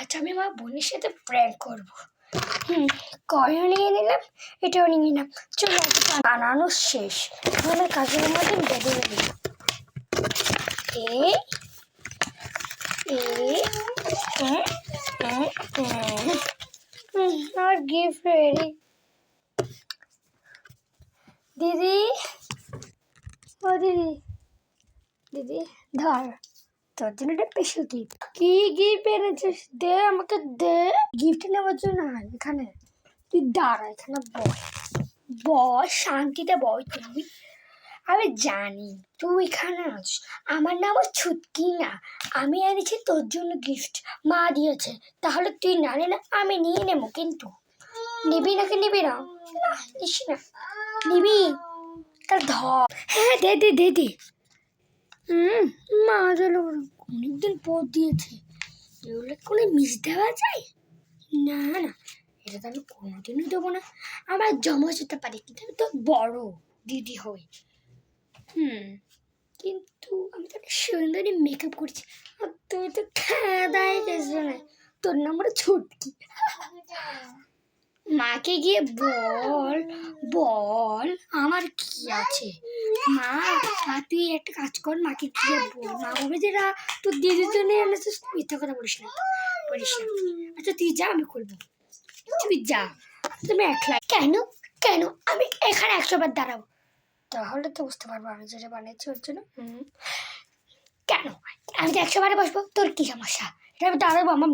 আজ আমি আমার বোনের সাথে প্র্যাঙ্ক করবো। কয়ও নিয়ে নিলাম, এটাও নিয়ে নিলাম। চলো বানানো শেষ। আমার কাজের মধ্যে বেঁধে বেঁধে আর গিফট রেডি। দিদি, ও দিদি, দিদি ধর, তোর জন্য একটা স্পেশাল গিফট। কি গিফট এনেছিস? দে আমাকে, দে। গিফট নেওয়ার জন্য এখানে তুই দাঁড়া, এখানে বস, শান্তিতে বস। তুই, আমি জানি তুই এখানে আছিস। আমার নাম ছুটকি না, আমি এনেছি তোর জন্য গিফট, মা দিয়েছে। তাহলে তুই না নিলে আমি নিয়ে নেবো, কিন্তু নিবি নাকি নিবি না? নিস না, নিবি? তা ধর। হ্যাঁ দে দে দে দে। মা যেন অনেকদিন পর দিয়েছে, এগুলো কোনো মিস দেওয়া যায়? না না, এটা তো আমি কোনোদিনই দেবো না। আমার জমা যেতে পারে, কিন্তু আমি তো বড় দিদি হই। কিন্তু আমি তো সুন্দরী মেকআপ করছি, আর তুই তো খাদাই গেছো না। তোর নাম্বার ছুটকি। মাকে গিয়ে বল, বল আমার কি আছে। মা, তুই একটা কাজ কর, মাকে গিয়ে বল। মা বলবে যে তোর দিদির জন্য এনেছিস, মিথ্যা কথা বলিস না, বলিস না। আচ্ছা তুই যা, আমি করবো। তুই যা, তুমি একলা। কেন কেন আমি এখানে 100 বার দাঁড়াবো? তাহলে তো বুঝতে পারবো আমি যেটা বানিয়েছি ওর জন্য। কেন আমি তো 100 বারে বসবো, তোর কি সমস্যা? এটা আমি দাঁড়াবো, আমার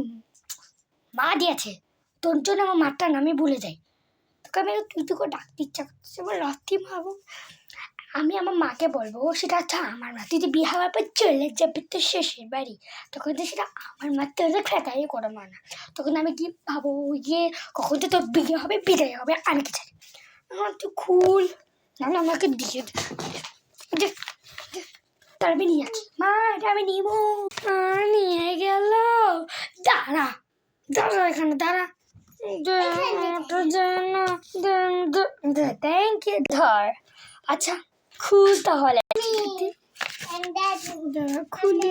মা দিয়েছে। তোর জন্য আমার মারটা আমি ভুলে যাই। তোকে আমি তুই তোকে ডাকতে ইচ্ছা করতেছে, এবার রাত্রি ভাবো। আমি আমার মাকে বলবো সেটা হচ্ছে আমার মা। তুই যে বিয়ে হওয়ার পর চলে যাবি তো শেষের বাড়ি, তখন তো সেটা আমার মা, তোর খেতাই করে মা না। তখন আমি কি ভাবো যে কখন তো তোর বিয়ে হবে, বিদায় হবে, আমি কি চাই? আমার তো খুল, নাহলে আমাকে দিয়ে দে। তার আমি নিয়ে আসি। মা, এটা আমি নিবো। নিয়ে গেল। দাঁড়া দাঁড়া, এখানে দাঁড়া। Thank you. ধর। আচ্ছা খুল তাহলে। খুলি।